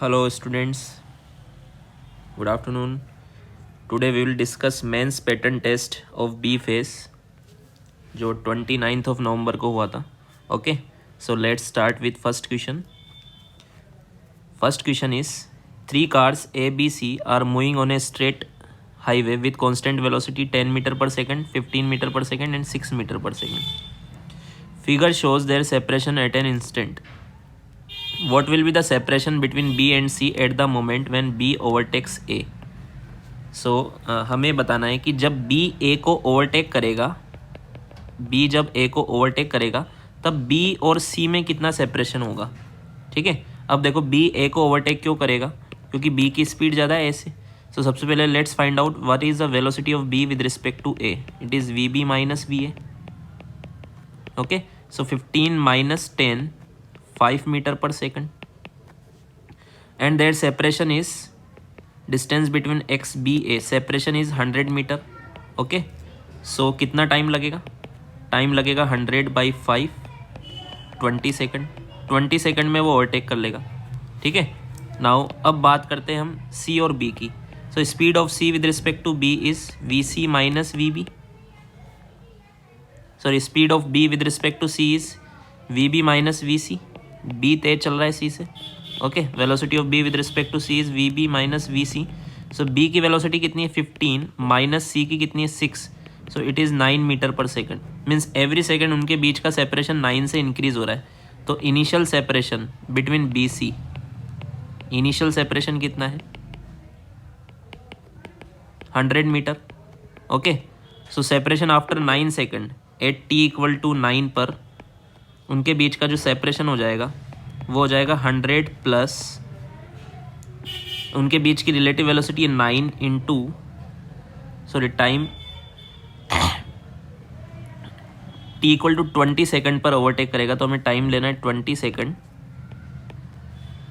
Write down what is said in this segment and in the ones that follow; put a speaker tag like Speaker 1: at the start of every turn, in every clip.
Speaker 1: Hello students, good afternoon. Today we will discuss mains pattern test of B phase जो 29th of November को हुआ था. Okay, so let's start with first question. First question is 3 cars A, B, C are moving on a straight highway with constant velocity 10 meter per second, 15 meter per second and 6 meter per second. Figure shows their separation at an instant. What will be the separation between B and C at the moment when B overtakes A? So हमें बताना है कि जब B A को overtake करेगा, B जब A को overtake करेगा तब B और C में कितना सेपरेशन होगा. ठीक है, अब देखो B A को ओवरटेक क्यों करेगा, क्योंकि B की स्पीड ज़्यादा है A से. सो सबसे पहले let's find out what is the velocity of B with respect to A. It is VB minus VA. Okay, so 15 माइनस 10 5 meter per second and their separation is distance between x b a separation is 100 meter. Okay, सो कितना time लगेगा, time लगेगा 100 by 5 20 second. 20 second में वो overtake कर लेगा. ठीक है, नाउ अब बात करते हैं हम C और B की. So speed of C with respect to B is VC minus VB. Sorry, speed of B with respect to C is VB minus VC. B तेज चल रहा है C से. Okay, velocity of B with respect to C is VB minus VC. So B की velocity कितनी है 15 माइनस C की कितनी है 6. So it is 9 metre per second. Means every second उनके बीच का सेपरेशन 9 से इंक्रीज हो रहा है. तो initial separation between BC, initial separation कितना है 100 meter. Okay, so separation after 9 second at t equal to 9 पर उनके बीच का जो सेपरेशन हो जाएगा वो हो जाएगा 100 प्लस उनके बीच की रिलेटिव वेलोसिटी है 9 into sorry time t equal to 20 second पर ओवरटेक करेगा तो हमें टाइम लेना है 20 सेकंड.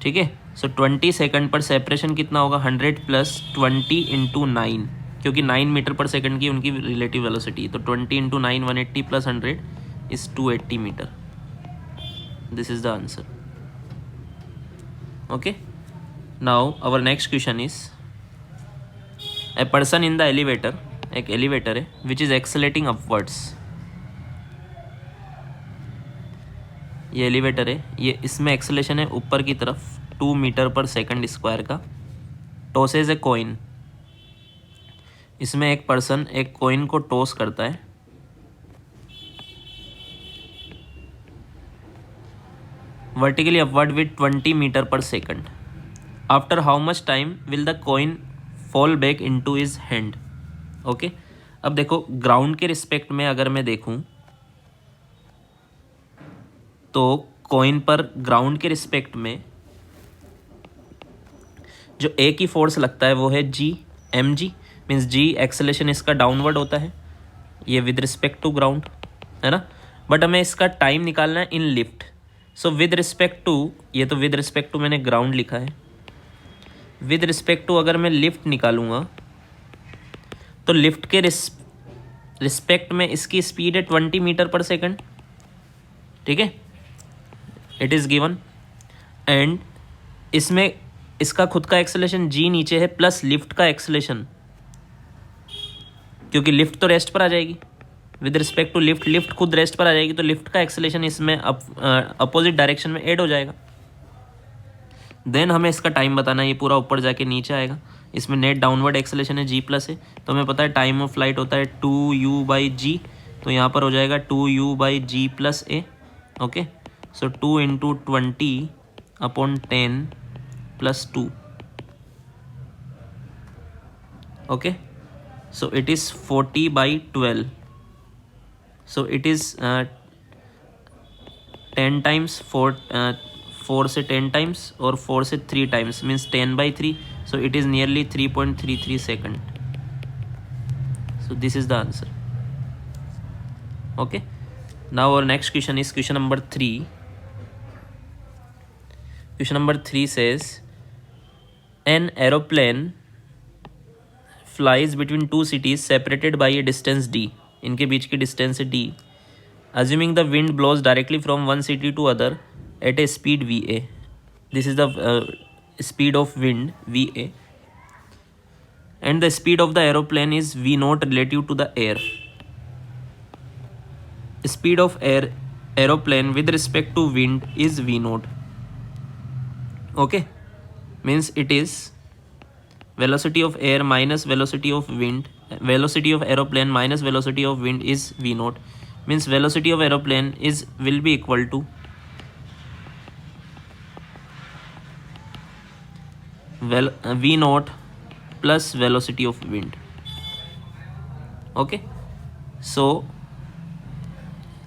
Speaker 1: ठीक है, सो 20 सेकंड पर सेपरेशन कितना होगा 100 प्लस 20 इंटू 9, क्योंकि 9 मीटर पर सेकंड की उनकी रिलेटिव वेलोसिटी. तो 20 into 9 180 plus 100 is 280 meter. This is the answer. Okay, now our next question is a person in the elevator, एक elevator है which is accelerating upwards. ये elevator है, ये इसमें acceleration है ऊपर की तरफ 2 मीटर पर सेकंड स्क्वायर का. tosses a coin. इसमें एक पर्सन एक coin को टॉस करता है vertically upward with 20 meter per second. After how much time will the coin fall back into his hand? Okay, अब देखो ग्राउंड के रिस्पेक्ट में अगर मैं देखूं तो कॉइन पर ग्राउंड के रिस्पेक्ट में जो ए की फोर्स लगता है वो है जी एम जी. मीन्स जी एक्सेलेरेशन इसका डाउनवर्ड होता है, ये विद रिस्पेक्ट टू ग्राउंड है ना. बट हमें इसका टाइम निकालना है in lift. So with respect to, ये तो विद रिस्पेक्ट टू मैंने ग्राउंड लिखा है, विद रिस्पेक्ट टू अगर मैं लिफ्ट निकालूंगा तो लिफ्ट के रिस्पेक्ट में इसकी स्पीड है 20 मीटर पर सेकंड. ठीक है, इट इज़ गिवन. एंड इसमें इसका खुद का एक्सेलेरेशन जी नीचे है प्लस लिफ्ट का एक्सेलेरेशन, क्योंकि लिफ्ट तो रेस्ट पर आ जाएगी with respect to lift, lift खुद रेस्ट पर आ जाएगी तो लिफ्ट का एक्सेलेरेशन इसमें अपोजिट डायरेक्शन में ऐड हो जाएगा. देन हमें इसका टाइम बताना है, ये पूरा ऊपर जाके नीचे आएगा. इसमें नेट डाउनवर्ड एक्सेलेरेशन है जी प्लस है, तो हमें पता है टाइम ऑफ फ्लाइट होता है 2u बाई जी. तो यहाँ पर हो जाएगा 2u by g plus a. Okay, so 2 into 20 upon 10 plus 2. Okay, so it is 40 by 12. So it is 10 times 4 से 10 टाइम्स और 4 से 3 times means 10 by 3. So it is nearly 3.33 second. So this is the answer. Okay, now our next question is question number 3. Question number 3 says an aeroplane flies between two cities separated by a distance d. इनके बीच की distance है d. Assuming the wind blows directly from one city to other at a speed va. This is the speed of wind Va, and the speed of the aeroplane is V naught relative to the air. Speed of aeroplane with respect to wind is V naught. Okay, means it is velocity of air minus velocity of wind, velocity of aeroplane minus velocity of wind is V naught. Means velocity of aeroplane will be equal to V naught plus velocity of wind. Okay, so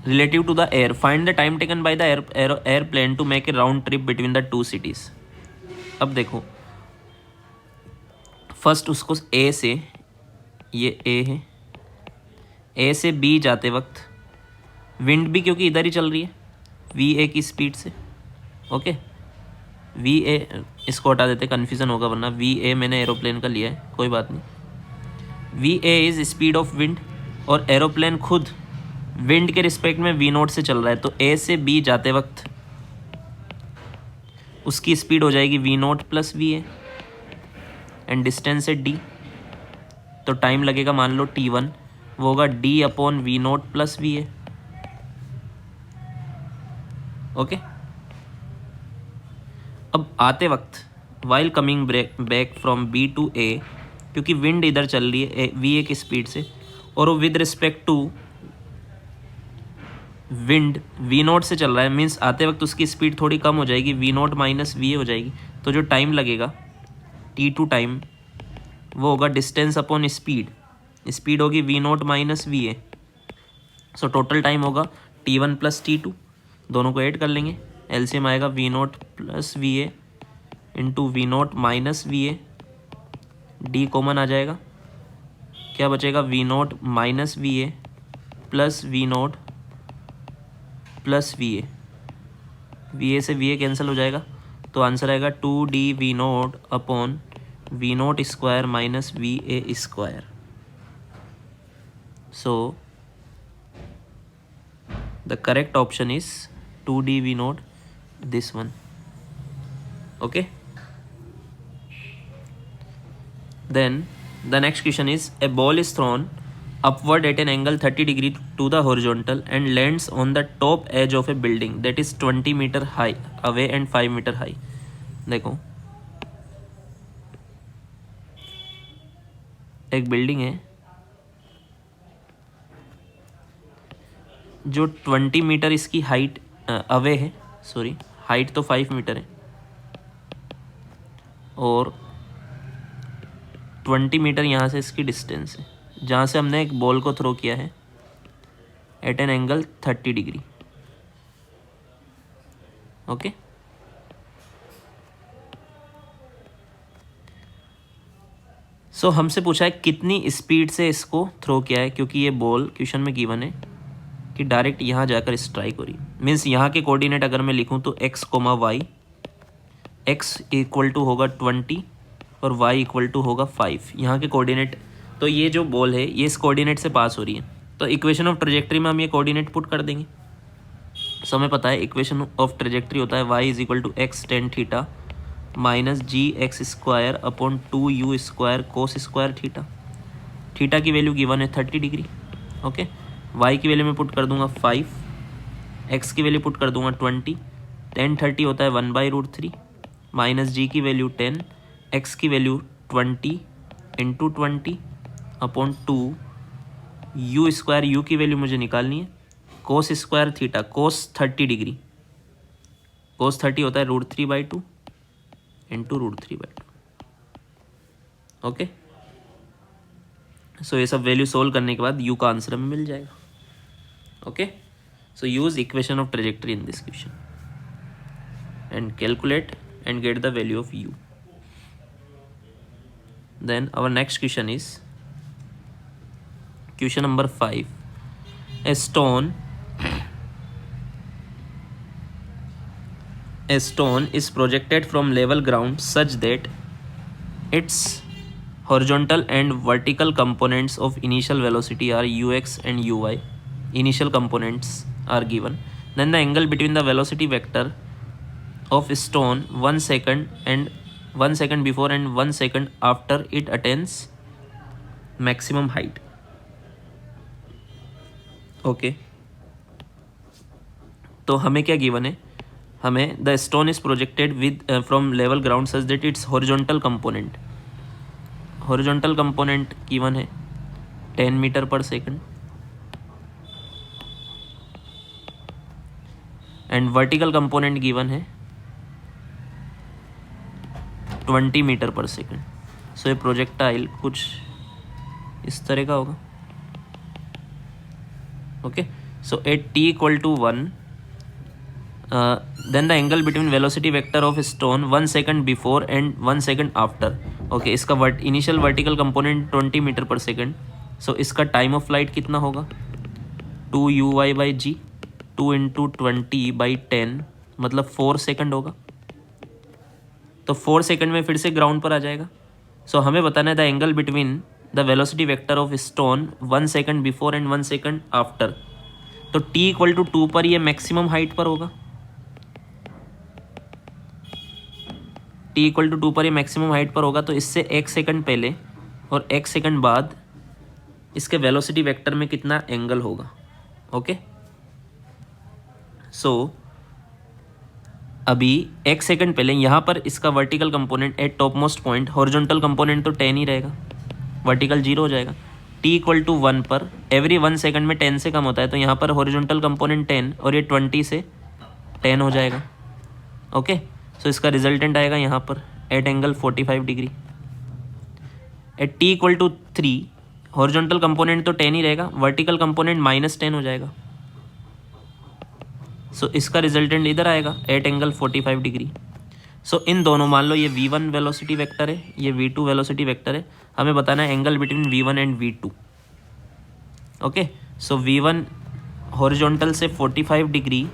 Speaker 1: relative to the air, find the time taken by the airplane to make a round trip between the two cities. अब देखो, first उसको ए से, ये ए है, ए से B जाते वक्त wind भी क्योंकि इधर ही चल रही है वी ए की स्पीड से. ओके, वी ए इसको हटा देते, कन्फ्यूज़न होगा वरना. वी ए मैंने एरोप्लेन का लिया है, कोई बात नहीं. V A is speed of wind और एरोप्लेन खुद विंड के रिस्पेक्ट में वी नोट से चल रहा है, तो ए से बी जाते वक्त उसकी स्पीड हो जाएगी we naught plus V A, and distance है डी, तो टाइम लगेगा मान लो T1, वो होगा D upon we naught plus V A. Okay, अब आते वक्त while coming back from B to A, क्योंकि विंड इधर चल रही है वी ए की स्पीड से, और वो with respect to wind v naught से चल रहा है, मीन्स आते वक्त उसकी स्पीड थोड़ी कम हो जाएगी, we naught minus we a हो जाएगी. तो जो टाइम लगेगा T2 टाइम, वो होगा डिस्टेंस अपॉन स्पीड, स्पीड होगी v naught minus we a. So total time होगा T1 प्लस T2, दोनों को ऐड कर लेंगे, एलसीएम आएगा V naught plus V A into V naught minus we A, D common आ जाएगा, क्या बचेगा V naught minus we A plus V naught plus V A से वी ए कैंसिल हो जाएगा, तो आंसर आएगा 2d v naught upon we naught square minus we a square. So the correct option is 2d v naught, this one. Okay, then the next question is, a ball is thrown upward at an angle 30 degree to the horizontal and lands on the top edge of a building that is 20 meter high away and 5 meter high. देखो, एक building है जो 20 metre इसकी height away है, sorry height तो 5 metre है, और 20 metre यहाँ से इसकी डिस्टेंस है, जहाँ से हमने एक बॉल को थ्रो किया है at an angle 30 degree. Okay, so हमसे पूछा है कितनी स्पीड से इसको थ्रो किया है, क्योंकि ये बॉल क्वेश्चन में गिवन है कि डायरेक्ट यहाँ जाकर स्ट्राइक हो रही है. मीन्स यहाँ के कोऑर्डिनेट अगर मैं लिखूँ तो x, y, x equal to होगा 20 और y इक्वल टू होगा 5, यहाँ के कोऑर्डिनेट. तो ये जो बॉल है ये इस कोऑर्डिनेट से पास हो रही है, तो इक्वेशन ऑफ ट्रेजेक्ट्री में हम ये कोऑर्डिनेट पुट कर देंगे. सो हमें पता है इक्वेशन ऑफ ट्रेजेक्ट्री होता है y is equal to x tan theta minus g x square upon 2u square cos square theta. Theta की वैल्यू गिवन है 30 डिग्री. ओके, y की वैल्यू में पुट कर दूंगा 5, x की वैल्यू पुट कर दूंगा 20, टेन 30 होता है 1/√3 माइनस जी की वैल्यू 10, x की value 20 into 20 upon 2 u square, u की वैल्यू मुझे निकालनी है, कोस स्क्वायर थीटा, कोस 30 डिग्री, कोस 30 होता है √3/2 इंटू √3/2. ओके, सो ये सब वैल्यू सोल्व करने के बाद u का आंसर हमें मिल जाएगा. Okay, so use equation of trajectory in this question and calculate and get the value of u. Then our next question is question number 5. A stone is projected from level ground such that its horizontal and vertical components of initial velocity are ux and uy. Initial components are given. Then the angle between the velocity vector of stone 1 second and 1 second before and 1 second after it attains maximum height. Okay तो हमें क्या given है, हमें the stone is projected with from level ground such that it's horizontal component given है 10 meter per second and vertical component given है 20 metre per second. सो ये projectile कुछ इस तरह का होगा. Okay so at t equal to 1 then the angle between velocity vector of stone 1 second before and 1 second after. Okay इसका initial vertical component 20 metre per second. सो इसका time of flight कितना होगा 2uy/g 2 इंटू 20/10 मतलब 4 second होगा. तो 4 second में फिर से ग्राउंड पर आ जाएगा. सो हमें बताना है the angle between the velocity vector of stone 1 second before and 1 second after. तो t इक्वल टू 2 पर ये मैक्सिमम हाइट पर होगा. t इक्वल टू 2 पर ये मैक्सिमम हाइट पर होगा. तो इससे 1 सेकंड पहले और 1 सेकंड बाद इसके वेलोसिटी वेक्टर में कितना एंगल होगा. ओके सो अभी 1 सेकंड पहले यहाँ पर इसका vertical component eight top most point, horizontal component तो 10 ही रहेगा, वर्टिकल 0 हो जाएगा. t इक्वल टू 1 पर एवरी 1 सेकंड में 10 से कम होता है. तो यहाँ पर हॉरिजॉन्टल कंपोनेंट 10 और ये 20 से 10 हो जाएगा. ओके सो इसका रिजल्टेंट आएगा यहाँ पर at angle 45 degree. At t equal to 3 horizontal component तो 10 ही रहेगा, वर्टिकल कंपोनेंट -10 हो जाएगा. सो इसका रिजल्टेंट इधर आएगा एट एंगल 45 डिग्री. सो इन दोनों मान लो ये v1 वेलोसिटी वेक्टर है, ये v2 वेलोसिटी वेक्टर है. हमें बताना है angle between v1 and v2. Okay so v1 horizontal से 45 डिग्री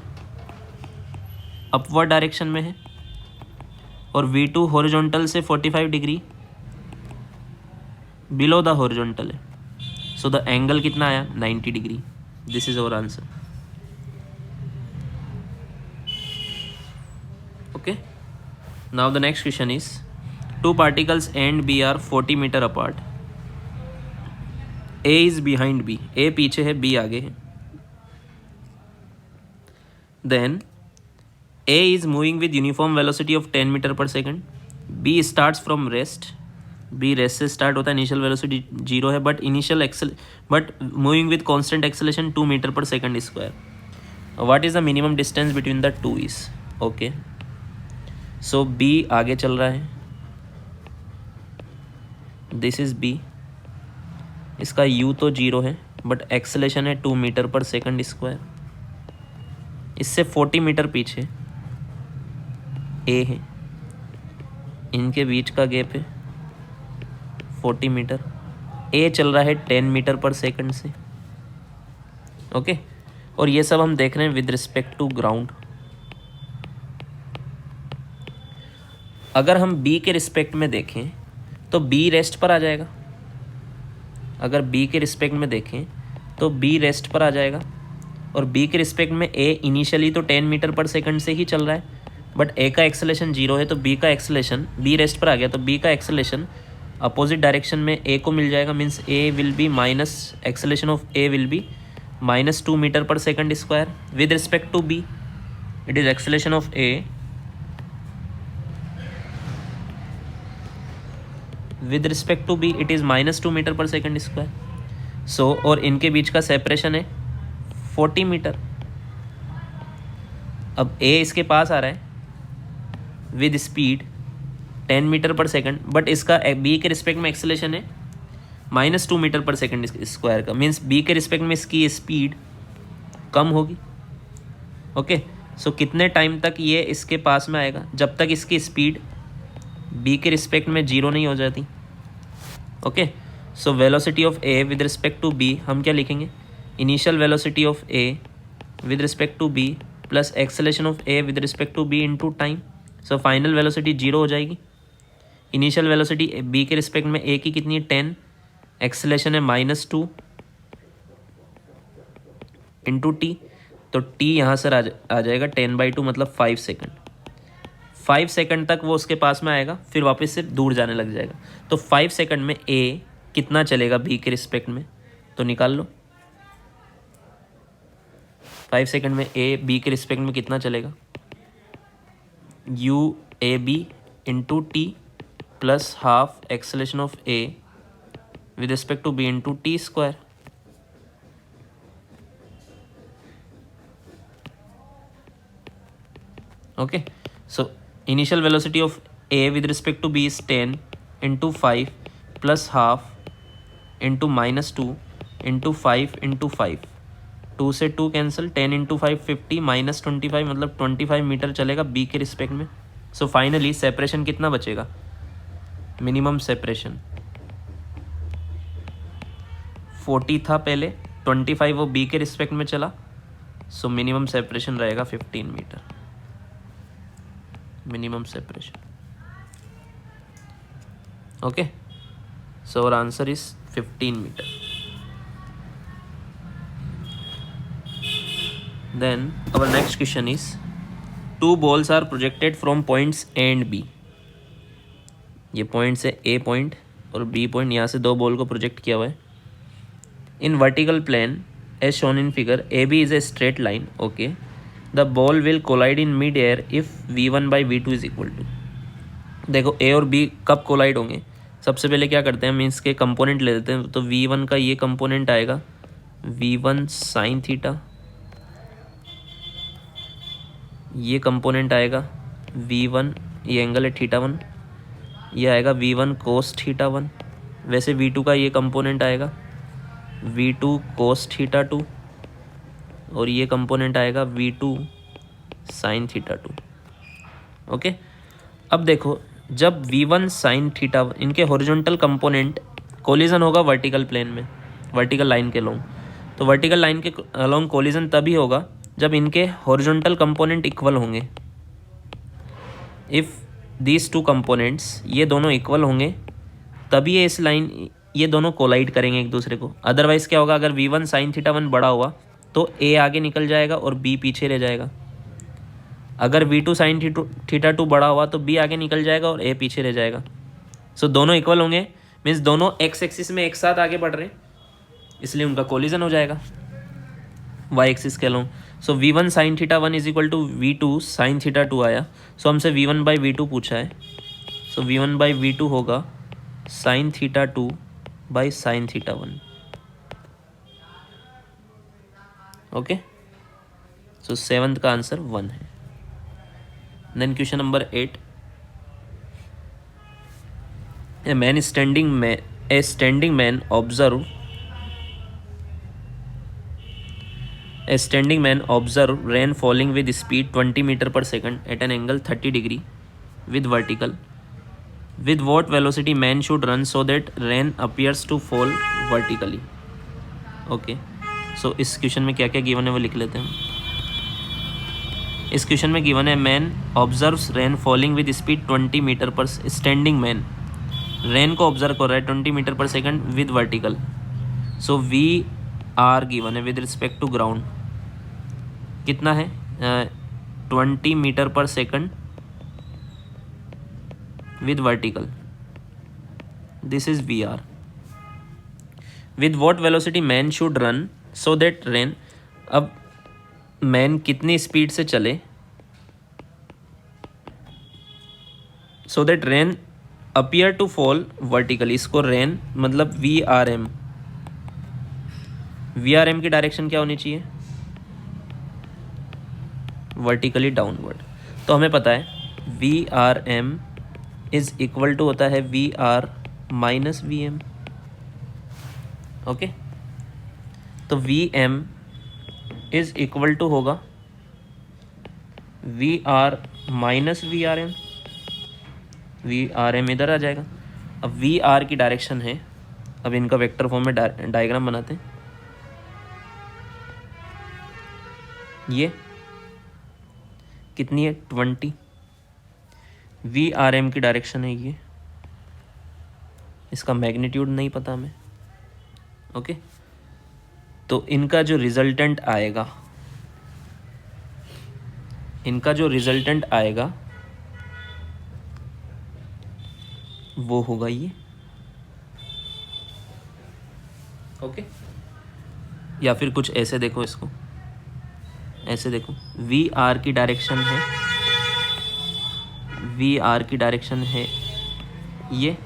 Speaker 1: अपवर्ड डायरेक्शन में है और v2 हॉरिजॉन्टल से 45 डिग्री बिलो द हॉरिजॉन्टल है. सो द एंगल कितना आया 90 degree. This is our answer. Okay, now the next question is two particles A and B are 40 meter apart. A is behind B. A पीछे है, B आगे है. Then A is moving with uniform velocity of 10 meter per second. B starts from rest. B rest से start होता है, initial velocity 0 है, but moving with constant acceleration 2 meter per second square. What is the minimum distance between the two is? Okay. So B आगे चल रहा है, this is B. इसका u तो 0 है बट एक्सेलेरेशन है 2 मीटर पर सेकंड स्क्वायर. इससे 40 metre पीछे A है, इनके बीच का गैप है 40 मीटर. A चल रहा है 10 मीटर पर सेकंड से. ओके और ये सब हम देख रहे हैं विद रिस्पेक्ट टू ग्राउंड. अगर हम B के रिस्पेक्ट में देखें तो B रेस्ट पर आ जाएगा. अगर B के रिस्पेक्ट में देखें तो B रेस्ट पर आ जाएगा और B के रिस्पेक्ट में A इनिशियली तो 10 मीटर पर सेकंड से ही चल रहा है बट A का एक्सेलेरेशन 0 है. तो B का एक्सेलेरेशन B रेस्ट पर आ गया तो B का एक्सेलेरेशन अपोजिट डायरेक्शन में A को मिल जाएगा. Means A will be minus acceleration of A will be -2 metre per second square with respect to B. It is acceleration of A with respect to B it is -2 metre per second square. So और इनके बीच का separation है 40 metre. अब A इसके पास आ रहा है with speed 10 meter per second but इसका B के रिस्पेक्ट में एक्सेलेरेशन है -2 मीटर पर सेकंड स्क्वायर का. मीन्स B के रिस्पेक्ट में इसकी स्पीड कम होगी. ओके सो कितने टाइम तक ये इसके पास में आएगा, जब तक इसकी स्पीड B के रिस्पेक्ट में 0 नहीं हो जाती. Okay so velocity of A with respect to B हम क्या लिखेंगे, initial velocity of A with respect to B plus acceleration of A with respect to B into time. So final velocity 0 हो जाएगी. Initial velocity B के respect में A की कितनी है 10, एक्सेलेरेशन है -2 इंटू T. तो T यहाँ से आ जाएगा 10/2 मतलब 5 सेकंड. 5 सेकंड तक वो उसके पास में आएगा, फिर वापस से दूर जाने लग जाएगा। तो 5 सेकंड में ए कितना चलेगा बी के रिस्पेक्ट में, तो निकाल लो। 5 सेकंड में ए बी के रिस्पेक्ट में कितना चलेगा, u a b into t plus half acceleration of a with respect to b into t square. Okay, so initial velocity of A with respect to B is 10 into 5 plus half into minus 2 into 5 into 5, 2 से 2 cancel, 10 into 5 50 minus 25 मतलब 25 metre चलेगा B के respect में। So finally separation कितना बचेगा, minimum separation 40 था पहले, 25 वो B के रिस्पेक्ट में चला, सो मिनिमम सेपरेशन रहेगा 15 metre, minimum separation. Okay, so our answer is 15 meter. Then our next question is, two balls are projected from points A and B. ये पॉइंट है A point और B point, यहाँ से दो ball को project किया हुआ है in vertical plane as shown in figure. AB is a straight line. Okay, the ball will collide in mid air if V1 by V2 is equal to. देखो A और B कब collide होंगे, सबसे पहले क्या करते हैं, मीन्स के कंपोनेंट ले लेते हैं। तो V1 का ये कंपोनेंट आएगा V1 साइन थीटा, ये कंपोनेंट आएगा V1, ये एंगल है θ1, ये आएगा V1 कोस θ1। वैसे V2 का ये कंपोनेंट आएगा V2 कोस θ2 और ये कंपोनेंट आएगा V2 साइन θ2। ओके, अब देखो जब V1 साइन θ, इनके हॉरिजॉन्टल कंपोनेंट कोलिजन होगा वर्टिकल प्लेन में, वर्टिकल लाइन के अलोंग। तो वर्टिकल लाइन के अलोंग कोलिजन तभी होगा जब इनके हॉरिजॉन्टल कंपोनेंट इक्वल होंगे। इफ़ दीज टू कंपोनेंट्स, ये दोनों इक्वल होंगे तभी ये इस लाइन, ये दोनों कोलाइड करेंगे एक दूसरे को। अदरवाइज क्या होगा, अगर V1 साइन θ1 बड़ा हुआ तो A आगे निकल जाएगा और B पीछे रह जाएगा। अगर V2 साइन θ2 बड़ा हुआ तो B आगे निकल जाएगा और A पीछे रह जाएगा। सो दोनों इक्वल होंगे, मीन्स दोनों एक्स एक्सिस में एक साथ आगे बढ़ रहे हैं, इसलिए उनका कोलिजन हो जाएगा वाई एक्सिस के along. So V1 sine θ1 is equal to V2 sine θ2 आया। सो हमसे V1 बाई V2 पूछा है, सो V1 बाई V2 होगा sine θ2 by sine θ1। Okay, so 7th का आंसर 1 है। Then question number 8, a standing man observe rain falling with speed 20 metre per second at an angle 30 degree with vertical. With what velocity man should run so that rain appears to fall vertically. Okay, so इस question में क्या क्या given है वो लिख लेते हैं। इस क्वेश्चन में गिवन है man observes rain falling with speed 20 metre per, standing man rain को ऑब्जर्व कर रहा है 20 metre per second with vertical. So we are given है विद रिस्पेक्ट टू ग्राउंड, कितना है 20 metre per second with vertical, this is v r. With what velocity man should run so that rain, अब man कितनी speed से चले so that rain appear to fall vertically. इसको rain मतलब VRM, VRM की direction क्या होनी चाहिए, वर्टिकली डाउनवर्ड। तो हमें पता है VRM इज इक्वल टू होता है VR माइनस VM। ओके, तो VM इज इक्वल टू होगा VR माइनस VRM, VRM इधर आ जाएगा। अब VR की डायरेक्शन है, अब इनका वेक्टर फॉर्म में डायग्राम बनाते हैं। ये कितनी है 20, VRM की डायरेक्शन है ये, इसका मैग्नीट्यूड नहीं पता हमें। ओके, तो इनका जो रिजल्टेंट आएगा वो होगा ये, ओके। या फिर कुछ ऐसे देखो इसको, ऐसे देखो, वी आर की डायरेक्शन है, वी आर की डायरेक्शन है ये,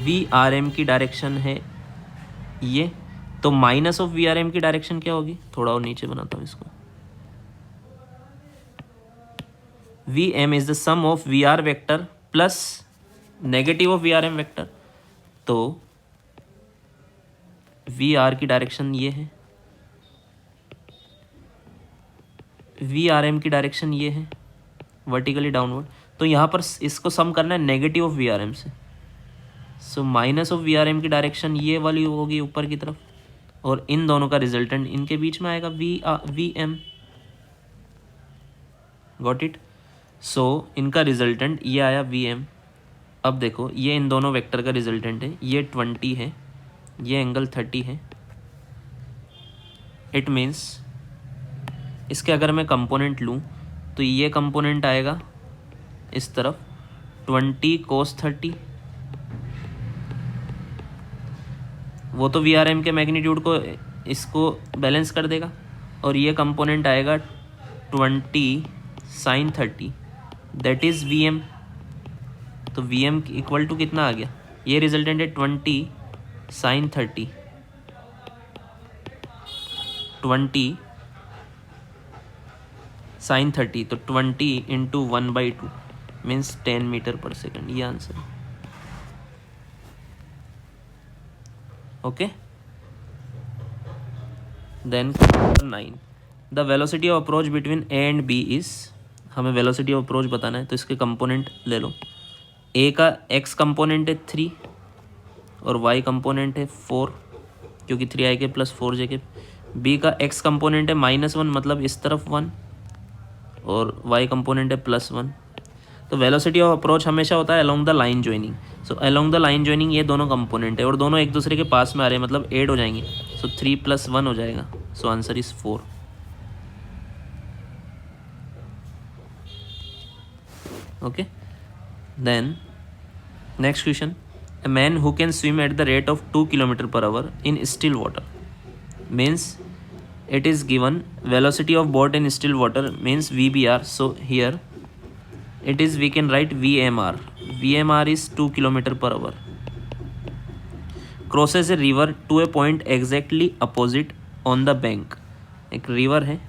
Speaker 1: वी आर एम की डायरेक्शन है ये, तो minus of we R M की डायरेक्शन क्या होगी, थोड़ा और नीचे बनाता हूँ इसको, v m is the sum of we r vector plus negative of we are m vector, तो वी आर की डायरेक्शन ये है, वी आर एम की डायरेक्शन ये है वर्टिकली डाउनवर्ड, तो यहाँ पर इसको सम करना है negative of we are M से, so minus of we R M की डायरेक्शन ये वाली होगी ऊपर की तरफ, और इन दोनों का रिजल्टेंट इनके बीच में आएगा वी एम, गॉट इट। सो इनका रिजल्टेंट ये आया वी एम। अब देखो ये इन दोनों वेक्टर का रिजल्टेंट है, ये 20 है, ये एंगल 30 है, इट मीन्स इसके अगर मैं कंपोनेंट लूँ तो ये कंपोनेंट आएगा इस तरफ 20 cos 30, वो तो वी आर एम के मैग्नीट्यूड को इसको बैलेंस कर देगा, और ये कंपोनेंट आएगा 20 sin 30, that is v m. तो वी एम इक्वल टू कितना आ गया, ये रिजल्टेंट है 20 sin 30, 20 sin 30, तो 20 into 1/2 means 10 meter per second, ये आंसर है, okay. Then 9, the velocity of approach between a and b is, हमें वेलोसिटी ऑफ अप्रोच बताना है, तो इसके कंपोनेंट ले लो, ए का एक्स कंपोनेंट है 3 और वाई कंपोनेंट है 4, क्योंकि 3i के प्लस 4j के, बी का एक्स कंपोनेंट है -1 मतलब इस तरफ 1, और वाई कंपोनेंट है +1। तो वेलोसिटी ऑफ अप्रोच हमेशा होता है along the line joining, so along the line joining ये दोनों कंपोनेंट है और दोनों एक दूसरे के पास में आ रहे हैं, मतलब ऐड हो जाएंगे, सो 3 + 1 हो जाएगा, so answer is 4, okay. Then next question, a man who can swim at the rate of 2 km/h in still water means it is given velocity of boat in still water means VBR, so here it is, we can write VMR, VMR is 2 km/h, crosses a river to a point exactly opposite on the bank, एक river है,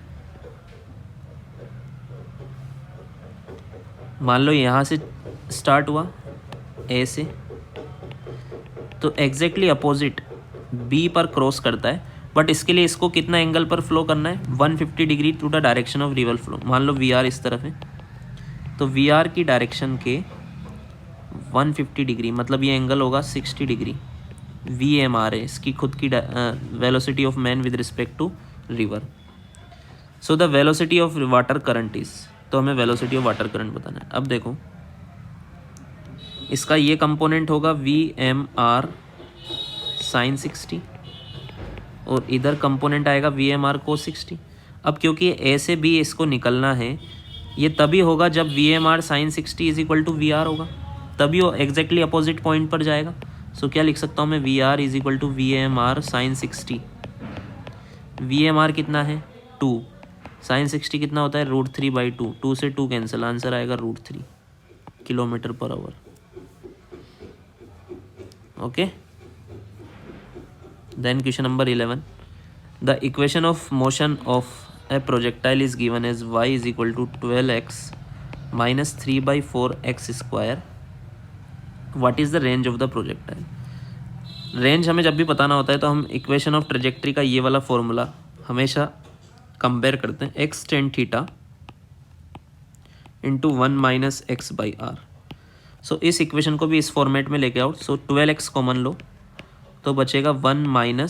Speaker 1: मान लो यहाँ से start हुआ ए से, तो exactly opposite B पर cross करता है, बट इसके लिए इसको कितना एंगल पर फ्लो करना है, 150 degree to the direction of river flow. मान लो वी आर इस तरफ है, तो वी आर की डायरेक्शन के 150 डिग्री मतलब ये एंगल होगा 60 डिग्री, वी एम आर है इसकी खुद की velocity of man with respect to river. So the velocity of water current is, तो हमें वेलोसिटी ऑफ वाटर करंट बताना है। अब देखो इसका ये कंपोनेंट होगा वी एम आर साइन 60 और इधर कंपोनेंट आएगा वी एम आर को 60। अब क्योंकि ए से बी इसको निकलना है, ये तभी होगा जब v m r sine 60 is equal to v r होगा, तभी वो एग्जैक्टली अपोजिट पॉइंट पर जाएगा। सो क्या लिख सकता हूँ मैं, v r is equal to v m r sine 60, v m r कितना है 2, साइन 60 कितना होता है √3/2, 2 से 2 कैंसिल, आंसर आएगा √3 km/h, okay. Then question number 11, the equation of motion of a projectile is given as y is equal to 12x minus 3/4x square, what is the range of the projectile। Range हमें जब भी बताना होता है तो हम equation of trajectory का ये वाला फॉर्मूला हमेशा कंपेयर करते हैं, x tan theta into 1 - x/r। सो इस इक्वेशन को भी इस फॉर्मेट में लेके आओ, सो 12x कॉमन लो तो बचेगा 1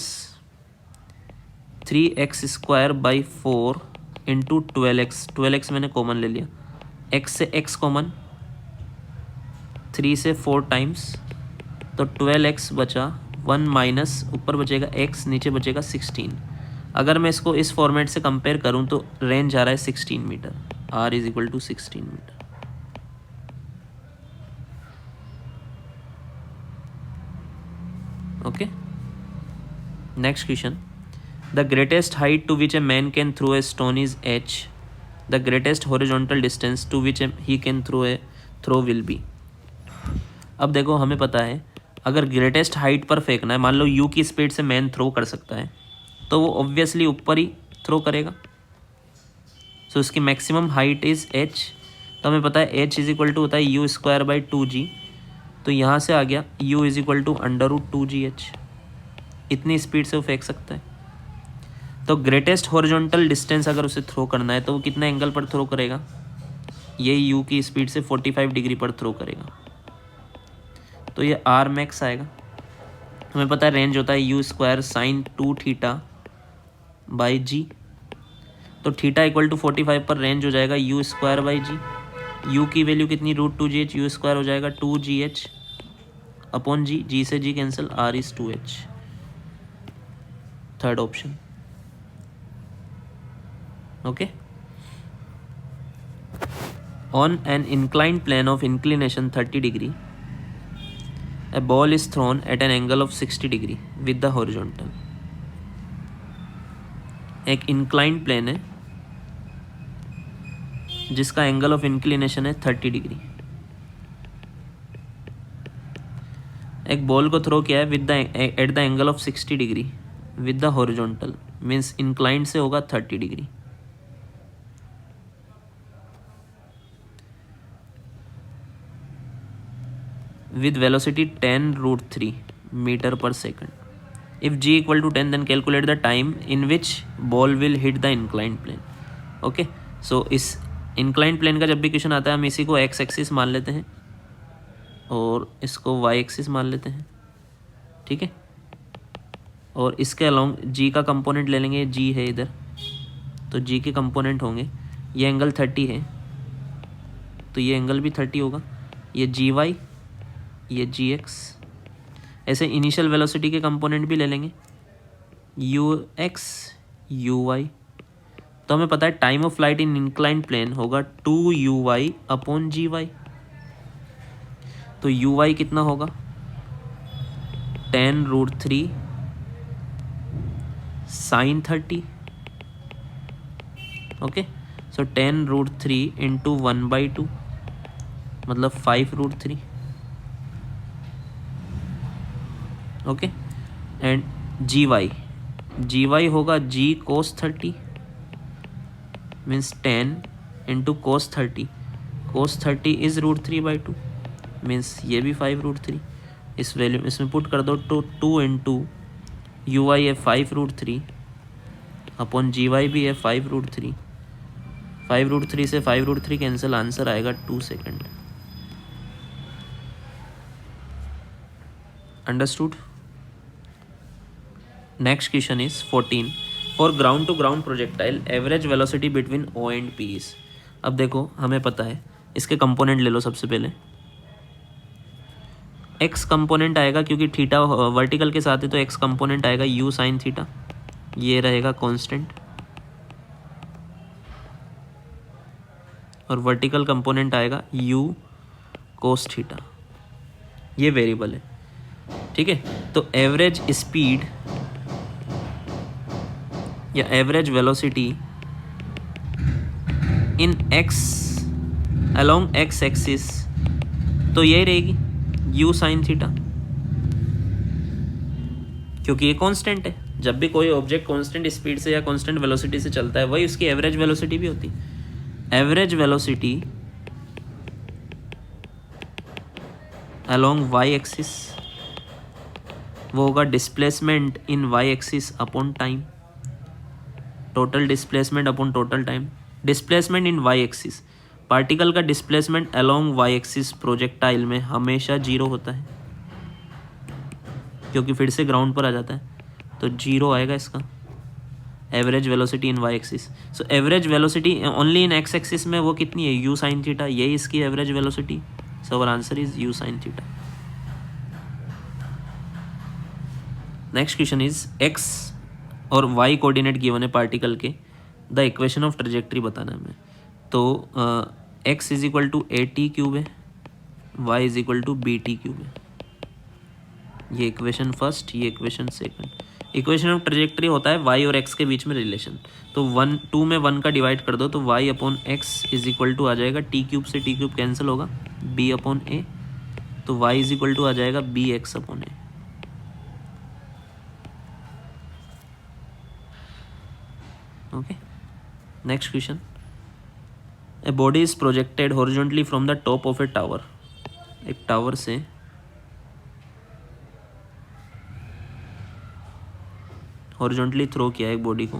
Speaker 1: - 3x² इंटू 12x, 12x मैंने कॉमन ले लिया, x से x कॉमन, 3 से 4 टाइम्स, तो 12x बचा, 1 - ऊपर बचेगा x, नीचे बचेगा 16। अगर मैं इसको इस फॉर्मेट से कंपेयर करूं तो रेंज आ रहा है 16 meter, r is equal to 16 meter, okay, next question, the greatest height to which a man can throw a stone is h, the greatest horizontal distance to which he can throw will be. अब देखो हमें पता है अगर greatest height पर फेंकना है, मान लो u की स्पीड से मैन थ्रो कर सकता है तो वो ऑब्वियसली ऊपर ही थ्रो करेगा। सो इसकी मैक्सिमम हाइट इज़ h, तो हमें पता है h इज इक्वल टू होता है u²/2g, तो यहाँ से आ गया u is equal to √2gh, इतनी स्पीड से वो फेंक सकता है। तो ग्रेटेस्ट हॉरिजॉन्टल डिस्टेंस अगर उसे थ्रो करना है तो वो कितने एंगल पर थ्रो करेगा, ये u की स्पीड से 45 डिग्री पर थ्रो करेगा, तो ये r मैक्स आएगा। हमें पता है रेंज होता है u² sin 2θ/g, तो थीटा इक्वल टू 45 पर रेंज हो जाएगा u²/g, u की वैल्यू कितनी √2gh, u² हो जाएगा 2gh अपॉन g, g से g cancel, r is 2h, third option. Okay, on an inclined plane of inclination 30 degree a ball is thrown at an angle of 60 degree with the horizontal। एक inclined plane है जिसका angle of inclination है 30 degree, एक ball को throw किया है with the at the angle of 60 degree with the horizontal, means inclined से होगा 30 degree. with velocity 10√3 meter per second. If g equal to 10 then calculate the time in which ball will hit the inclined plane. Okay, so इस inclined plane का जब भी question आता है हम इसी को x एक्सिस मान लेते हैं और इसको y एक्सिस मान लेते हैं, ठीक है, और इसके अलोंग g का कंपोनेंट ले लेंगे, g है इधर तो g के कंपोनेंट होंगे, ये एंगल 30 है तो ये एंगल भी 30 होगा, ये gy ये gx, ऐसे इनिशियल वेलोसिटी के कंपोनेंट भी ले लेंगे ux uy, तो हमें पता है time of flight in inclined plane होगा 2uy अपॉन gy, तो uy कितना होगा 10√3 sin 30, ओके, सो 10√3 इंटू 1/2 मतलब 5√3, ओके, एंड gy होगा g cos 30 means 10 into cos 30 is √3/2 means ये भी 5√3, इस वैल्यू इसमें पुट कर दो तो 2 इंटू uy है 5√3 अपॉन gy भी है 5√3, 5√3 से 5√3 कैंसिल, आंसर आएगा 2 second. Understood. Next question is 14, for ground to ground projectile average velocity between O and P is. अब देखो हमें पता है इसके कंपोनेंट ले लो, सबसे पहले x कंपोनेंट आएगा क्योंकि थीटा वर्टिकल के साथ है तो x कंपोनेंट आएगा u साइन थीटा, ये रहेगा कांस्टेंट, और वर्टिकल कंपोनेंट आएगा u कोस थीटा, ये वेरिएबल है, ठीक है। तो एवरेज स्पीड या एवरेज वेलोसिटी इन x अलोंग x एक्सिस तो यही रहेगी u साइन थीटा, क्योंकि ये कांस्टेंट है, जब भी कोई ऑब्जेक्ट कांस्टेंट स्पीड से या कांस्टेंट वेलोसिटी से चलता है वही उसकी एवरेज वेलोसिटी भी होती है। Average velocity along y axis वो होगा displacement in y axis upon time, total displacement upon total time. Displacement in y axis, particle का displacement along y axis projectile में हमेशा 0 होता है क्योंकि फिर से ग्राउंड पर आ जाता है, तो 0 आएगा इसका average velocity in y axis. So average velocity only in x axis में वो कितनी है u साइन थीटा, यही इसकी average velocity, so our answer is u sine theta. Next question is x और y कोऑर्डिनेट गिवन है particle के, the equation of trajectory बताना है हमें। तो x is equal to AT cube है, y is equal to BT cube है। ये इक्वेशन फर्स्ट, ये equation second. Equation of trajectory होता है y और x के बीच में रिलेशन। तो 2 में 1 का डिवाइड कर दो तो y upon X is equal to आ जाएगा टी क्यूब से टी क्यूब कैंसिल होगा b अपॉन ए, तो y इज इक्वल टू आ जाएगा B X upon A. Okay, next question. A body is projected horizontally from the top of a tower. एक tower से horizontally throw किया है एक बॉडी को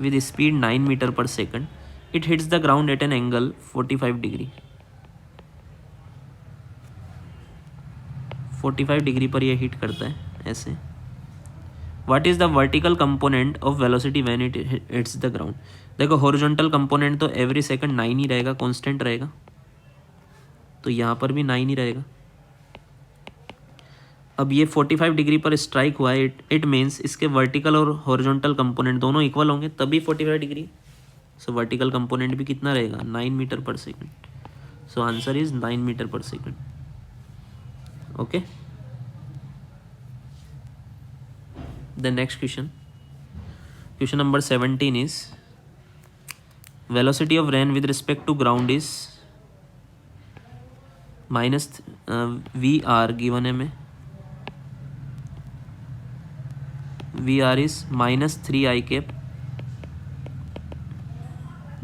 Speaker 1: with speed 9 metre per second. It hits the ground at an angle 45 degree. 45 degree पर यह hit करता है ऐसे। What is the vertical component of velocity when it hits the ground. देखो हॉरिजॉन्टल कंपोनेंट तो एवरी सेकंड 9 ही रहेगा, constant रहेगा, तो यहाँ पर भी 9 ही रहेगा। अब ये 45 डिग्री पर स्ट्राइक हुआ है, इट मीन्स इसके वर्टिकल और हॉरिजॉन्टल कंपोनेंट दोनों इक्वल होंगे तभी 45 डिग्री। सो वर्टिकल कंपोनेंट भी कितना रहेगा 9 metre per second. So answer is 9 metre per second. Okay, the next question, question number 17 is velocity of rain with respect to ground is minus V are given है में VR is -3i cap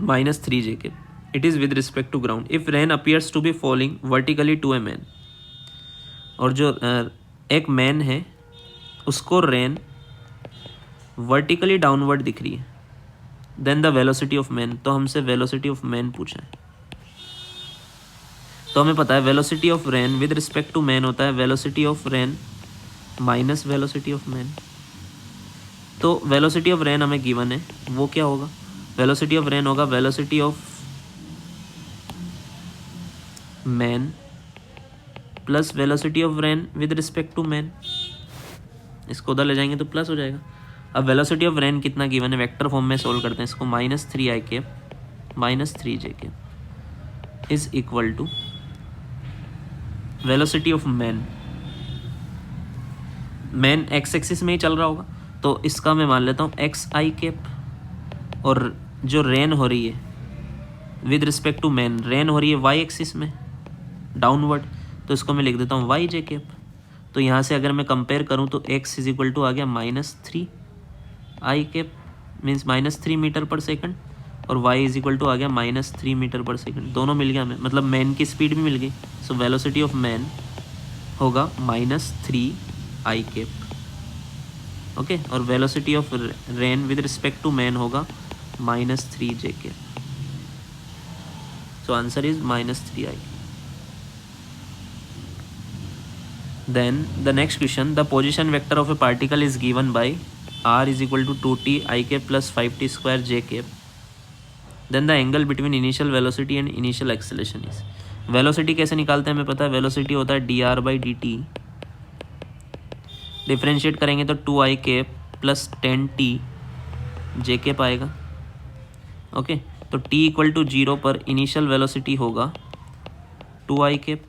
Speaker 1: -3j cap. It is with respect to ground. If rain appears to be falling vertically to a man, और जो एक man है उसको rain vertically downward दिख रही है, then the velocity of man. तो हमसे वेलोसिटी ऑफ मैन पूछा है, तो हमें पता है velocity of rain with respect to man होता है velocity of rain minus velocity of man. तो वेलोसिटी ऑफ रेन हमें गिवन है, वो क्या होगा, वेलोसिटी ऑफ रेन होगा velocity of man plus velocity of rain with respect to man. इसको उधर ले जाएंगे तो प्लस हो जाएगा। अब वेलोसिटी ऑफ रेन कितना गिवन है, वेक्टर फॉर्म में सोल्व करते हैं इसको, -3i cap -3j cap is equal to velocity of man. Man x axis में ही चल रहा होगा तो इसका मैं मान लेता हूँ xi कैप, और जो रेन हो रही है with respect to man, rain हो रही है y एक्सिस में डाउनवर्ड, तो इसको मैं लिख देता हूँ yj कैप। तो यहाँ से अगर मैं कंपेयर करूँ तो x इज इक्वल टू आ गया -3i cap means -3 metre per second, और y इज इक्वल टू आ गया -3 मीटर पर सेकंड। दोनों मिल गया हमें, मतलब मैन की स्पीड भी मिल गई। सो वेलोसिटी ऑफ मैन होगा -3i कैप। ओके, और velocity of rain with respect to man होगा -3j cap. So answer is -3i। Then the next question, the position vector of a particle is given by r is equal to 2t i cap plus 5t square j cap. Then the angle between initial velocity and initial acceleration is. Velocity कैसे निकालते हैं हमें पता है, velocity होता है dr/dt, differentiate करेंगे तो 2i cap plus 10t j cap आएगा। ओके, तो t इक्वल टू 0 पर इनिशियल वेलोसिटी होगा 2i cap,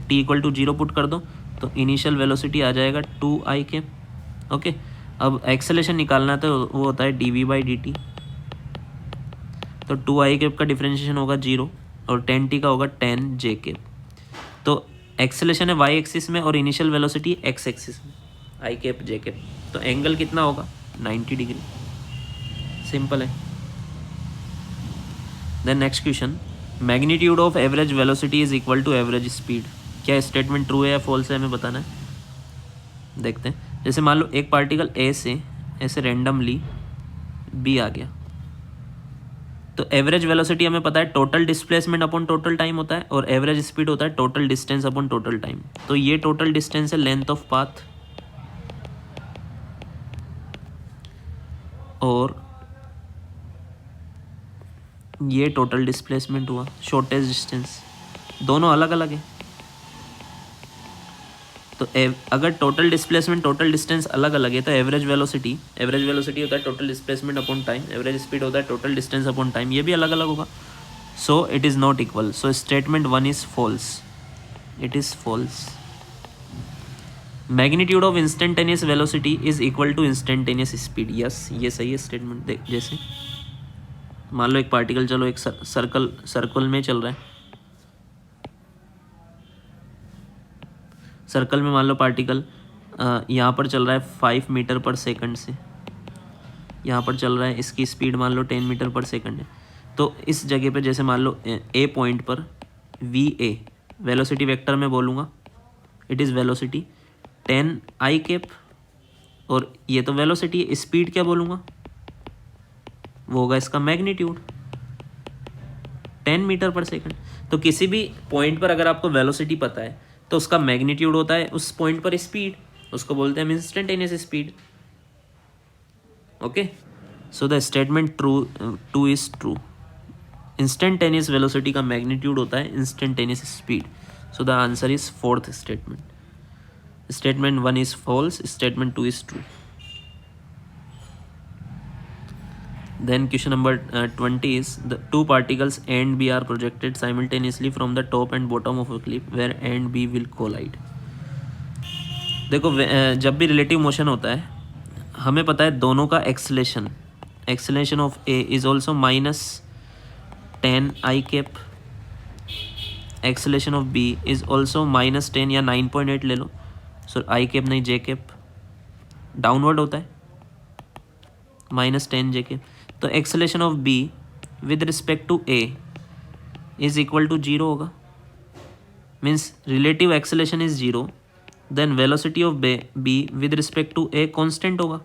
Speaker 1: t equal to 0 put कर दो तो इनिशियल वेलोसिटी आ जाएगा 2i कैप। ओके, अब एक्सेलेरेशन निकालना तो वो होता है dv/dt, तो 2i कैप का डिफरेंशिएशन होगा 0 और 10t का होगा 10j कैप। तो एक्सेलेरेशन है y एक्सिस में और इनिशियल वेलोसिटी x एक्सिस में, i कैप j कैप। तो एंगल कितना होगा 90 डिग्री, सिंपल है। Then next question, magnitude of average velocity is equal to average speed. क्या स्टेटमेंट ट्रू है या फॉल्स है हमें बताना है, देखते हैं। जैसे मान लो एक पार्टिकल ए से ऐसे रेंडमली बी आ गया, तो एवरेज वेलोसिटी हमें पता है total displacement upon total time होता है, और एवरेज स्पीड होता है total distance upon total time. तो ये टोटल डिस्टेंस है लेंथ ऑफ पाथ, और ये टोटल डिस्प्लेसमेंट हुआ शॉर्टेज डिस्टेंस, दोनों अलग अलग है। तो अगर टोटल डिस्प्लेसमेंट टोटल डिस्टेंस अलग अलग है तो एवरेज वेलोसिटी होता है total displacement upon time, average speed होता है टोटल डिस्टेंस अपॉन टाइम, ये भी अलग अलग होगा. So it is not equal. So statement 1 is false. It is false. Magnitude of instantaneous velocity is equal to instantaneous speed. Yes, ये सही है स्टेटमेंट. देख, जैसे मान लो एक पार्टिकल, चलो एक सर्कल में चल रहा है. सर्कल में मान लो पार्टिकल यहाँ पर चल रहा है 5 मीटर पर सेकंड से, यहाँ पर चल रहा है, इसकी स्पीड मान लो 10 मीटर पर सेकंड है. तो इस जगह पे जैसे मान लो ए पॉइंट पर वी ए वेलोसिटी वेक्टर में बोलूँगा, it is velocity 10 i cap, और ये तो वेलोसिटी है, स्पीड क्या बोलूँगा, वो होगा इसका मैग्नीट्यूड 10 मीटर पर सेकंड. तो किसी भी पॉइंट पर अगर आपको वेलोसिटी पता है तो उसका मैग्नीट्यूड होता है उस पॉइंट पर स्पीड, उसको बोलते हैं हम instantaneous speed. Okay, so the statement two is true. Instantaneous velocity का मैग्नीट्यूड होता है instantaneous speed. So the answer is fourth statement. Statement 1 is false, statement 2 is true. Then question number 20 is the two particles A and B are projected simultaneously from the top and bottom of a cliff where A and B will collide. देखो जब भी relative motion होता है हमें पता है दोनों का acceleration of A is also -10 i cap, acceleration of B is also -10 या 9.8 ले लो. सो आई कैप नहीं J कैप, डाउनवर्ड होता है -10 J कैप. तो acceleration of B with respect to A is equal to 0 होगा. Means relative acceleration is 0, then velocity of B with respect to A constant होगा.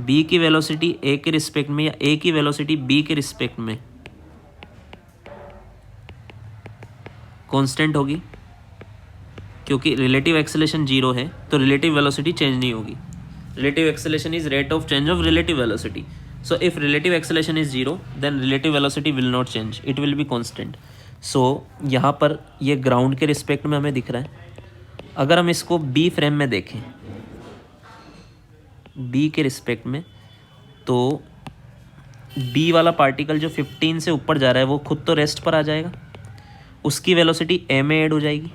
Speaker 1: B की velocity A के respect में या A की वेलोसिटी B के respect में constant होगी, क्योंकि रिलेटिव एक्सेलेरेशन 0 है तो रिलेटिव वेलोसिटी चेंज नहीं होगी. Relative acceleration is rate of change of relative velocity. So if relative acceleration is 0, then relative velocity will not change. It will be constant. So यहाँ पर ये ground के respect में हमें दिख रहा है. अगर हम इसको B फ्रेम में देखें, B के रिस्पेक्ट में, तो B वाला पार्टिकल जो 15 से ऊपर जा रहा है वो खुद तो रेस्ट पर आ जाएगा, उसकी वेलोसिटी A में ऐड हो जाएगी.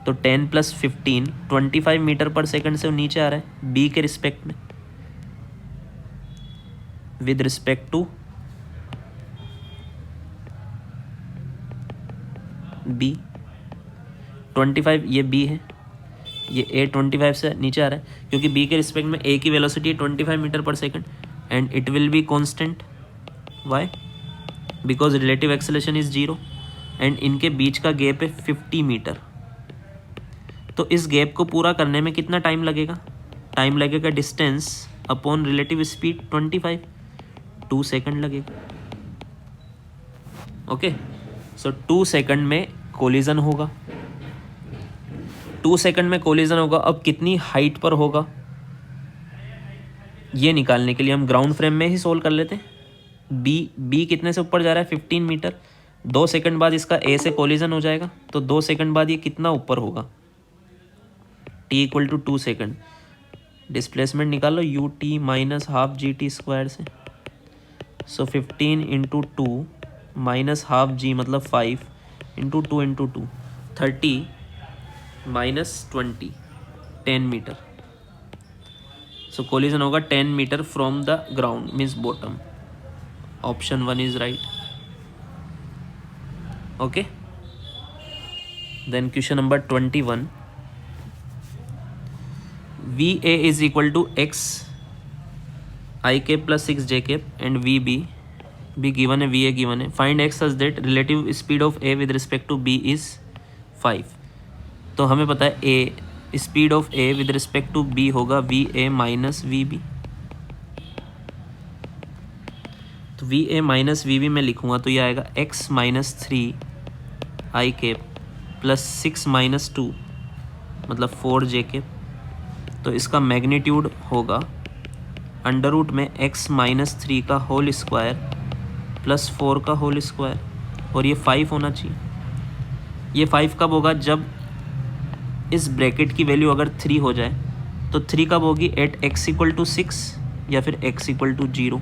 Speaker 1: तो 10 + 15 25 मीटर पर सेकंड से वो नीचे आ रहा है B के रिस्पेक्ट में, विद रिस्पेक्ट टू B. 25 ये B है, ये A 25 से नीचे आ रहा है क्योंकि B के रिस्पेक्ट में A की velocity 25 metre per second and it will be constant. Why? Because relative acceleration is 0 and इनके बीच का गैप है 50 मीटर. तो इस गैप को पूरा करने में कितना टाइम लगेगा? टाइम लगेगा distance upon relative speed 25, 2 second लगेगा. ओके, सो 2 सेकंड में कोलिजन होगा. 2 सेकंड में कोलिजन होगा. अब कितनी हाइट पर होगा ये निकालने के लिए हम ग्राउंड फ्रेम में ही सोल्व कर लेते हैं. बी कितने से ऊपर जा रहा है? 15 मीटर. 2 सेकंड बाद इसका ए से कोलिजन हो जाएगा, तो 2 सेकंड बाद ये कितना ऊपर होगा? t = 2 second. डिस्प्लेसमेंट निकालो ut -12 gt स्क्वायर से. सो 15 × 2 -12 g मतलब 5 × 2 × 2 30 -20 10 मीटर. सो कोलिजन होगा 10 meter from the ground means bottom. Option 1 is right. Okay, then question number 21. VA is equal to x I cap plus 6 j cap and VB be given है, VA given है. Find x such that relative speed of A with respect to B is 5. तो हमें पता है A speed of A with respect to B होगा VA minus VB. तो VA minus VB में लिखूँगा तो ये आएगा x - 3 I cap plus 6 - 2 मतलब 4 j cap. तो इसका मैग्नीट्यूड होगा √ में x - 3 का होल स्क्वायर प्लस 4 का होल स्क्वायर, और ये 5 होना चाहिए. ये 5 कब होगा? जब इस ब्रैकेट की वैल्यू अगर 3 हो जाए तो 3 कब होगी? एट x=6 या फिर x=0।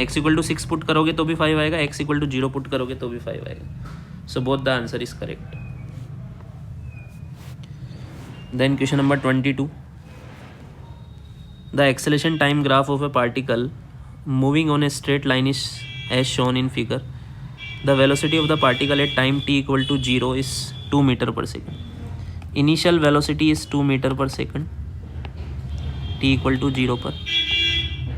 Speaker 1: x=6 पुट करोगे तो भी 5 आएगा, x=0 पुट करोगे तो भी 5 आएगा। So both the answer is correct. Then question number 22, the acceleration time graph of a particle moving on a straight line is as shown in figure. The velocity of the particle at time t=0 is 2 meter per second. Initial velocity is 2 meter per second t=0 पर।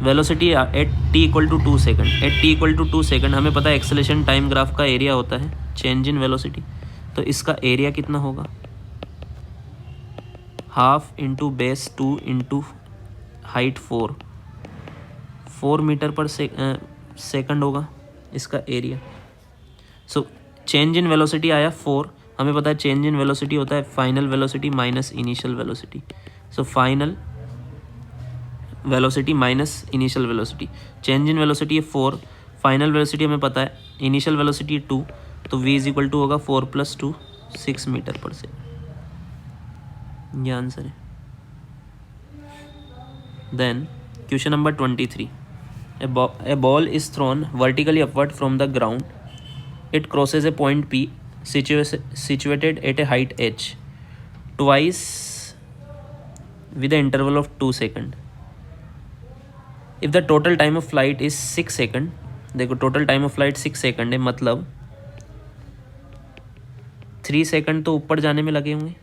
Speaker 1: Velocity at t=2 second, at t=2 second हमें पता है acceleration time graph का area होता है change in velocity, तो इसका area कितना होगा? Half into base 2 into height 4 meter per second होगा इसका area. So change in velocity आया 4, हमें पता है चेंज इन वेलोसिटी होता है final velocity minus initial velocity. So final velocity minus initial velocity, change in velocity है 4, फाइनल वेलोसिटी हमें पता है, इनिशियल वेलोसिटी है 2, तो v= होगा 4 + 2 6 मीटर पर सेकंड। ये आंसर है। Then question number 23, a ball is thrown vertically upward from the ground. It crosses a point P situated at a height h twice with an interval of 2 seconds. If the total time of flight is 6 second, देखो total time of flight 6 second है, मतलब 3 second तो ऊपर जाने में लगे होंगे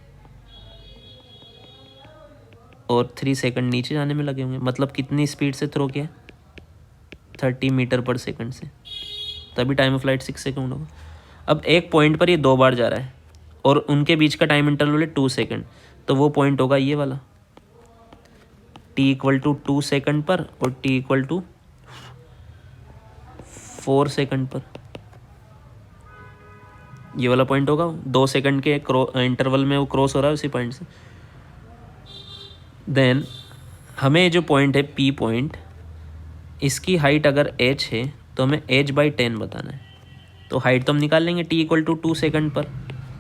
Speaker 1: और 3 सेकंड नीचे जाने में लगे होंगे, मतलब कितनी स्पीड से थ्रो किया? 30 मीटर पर सेकंड से, तभी टाइम ऑफ फ्लाइट 6 सेकंड होगा। अब एक पॉइंट पर ये 2 बार जा रहा है और उनके बीच का टाइम इंटरवल है 2 सेकंड, तो वो पॉइंट होगा ये वाला t=2 सेकंड पर और t=4 सेकंड पर, ये वाला पॉइंट होगा 2 सेकंड के इंटरवल में वो क्रॉस हो रहा है उसी पॉइंट से। देन हमें जो पॉइंट है P पॉइंट, इसकी हाइट अगर h है तो हमें h/10 बताना है, तो हाइट तो हम निकाल लेंगे t=2 सेकंड पर,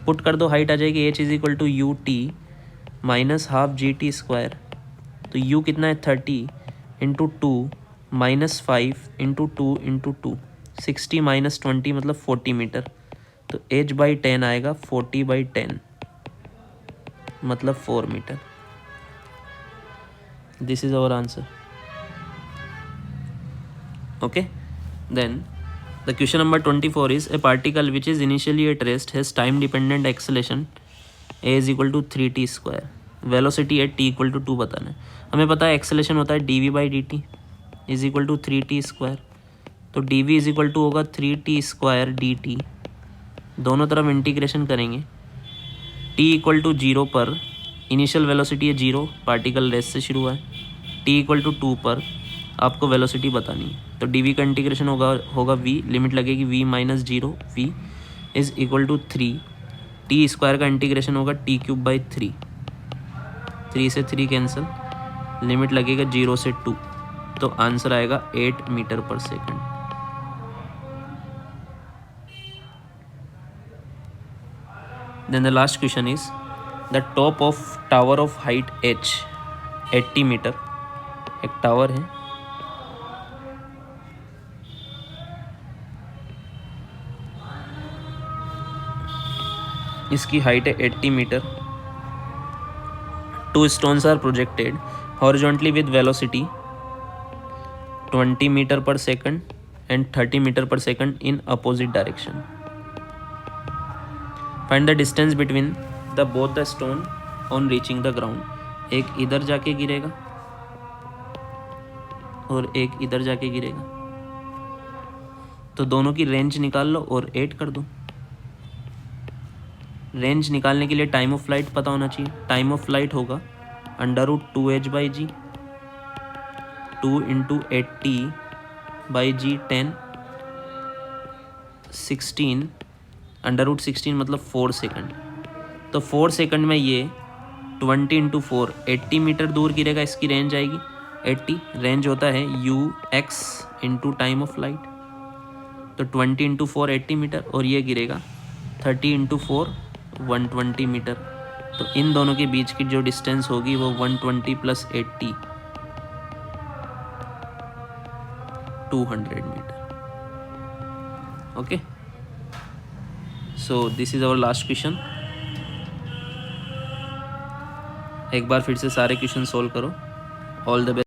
Speaker 1: पुट कर दो, हाइट आ जाएगी h ut -12 gt², तो u कितना है 30 इंटू 2 -5 इंटू 2 इंटू 2 60 -20 मतलब 40 मीटर, तो h/10 आएगा 40/10 मतलब 4 meter. This is our answer. Okay, then the question number 24 is a particle which is initially at rest has time dependent acceleration a = 3t², velocity at t=2 बताना है। हमें पता है acceleration होता है dv/dt = 3t², तो dv = होगा 3t² dt, दोनों तरफ इंटीग्रेशन करेंगे। t=0 पर इनिशियल वेलोसिटी है 0, पार्टिकल रेस्ट से शुरू हुआ है, t=2 पर आपको वेलोसिटी बतानी है, तो dv का इंटीग्रेशन होगा v, लिमिट लगेगी v - 0, v = 3, t² का इंटीग्रेशन होगा t³ 3 से 3 कैंसिल, लिमिट लगेगा 0 से 2, तो आंसर आएगा 8 meter per second. Then the last question is the top of tower of height h 80 meter, एक टावर है, इसकी हाइट है 80 meter, 2 stones are projected horizontally with velocity 20 meter per second and 30 meter per second in opposite direction. Find the distance between both the stone on reaching the ground. एक इधर जाके गिरेगा और एक इधर जाके गिरेगा, तो दोनों की रेंज निकाल लो और ऐड कर दो। रेंज निकालने के लिए टाइम ऑफ फ्लाइट पता होना चाहिए, टाइम ऑफ फ्लाइट होगा √2h/g 2 × 80/g 10 16 √16 मतलब 4 सेकंड, तो 4 सेकंड में ये 20 × 4 80 मीटर दूर गिरेगा, इसकी रेंज आएगी 80, रेंज होता है ux × टाइम ऑफ फ्लाइट, तो 20 × 4 80 मीटर और ये गिरेगा 30 × 4 120 मीटर, तो इन दोनों के बीच की जो डिस्टेंस होगी वो 120 + 80 200 meter. Okay, so this is our last question. एक बार फिर से सारे क्वेश्चन सोल्व करो. All the best.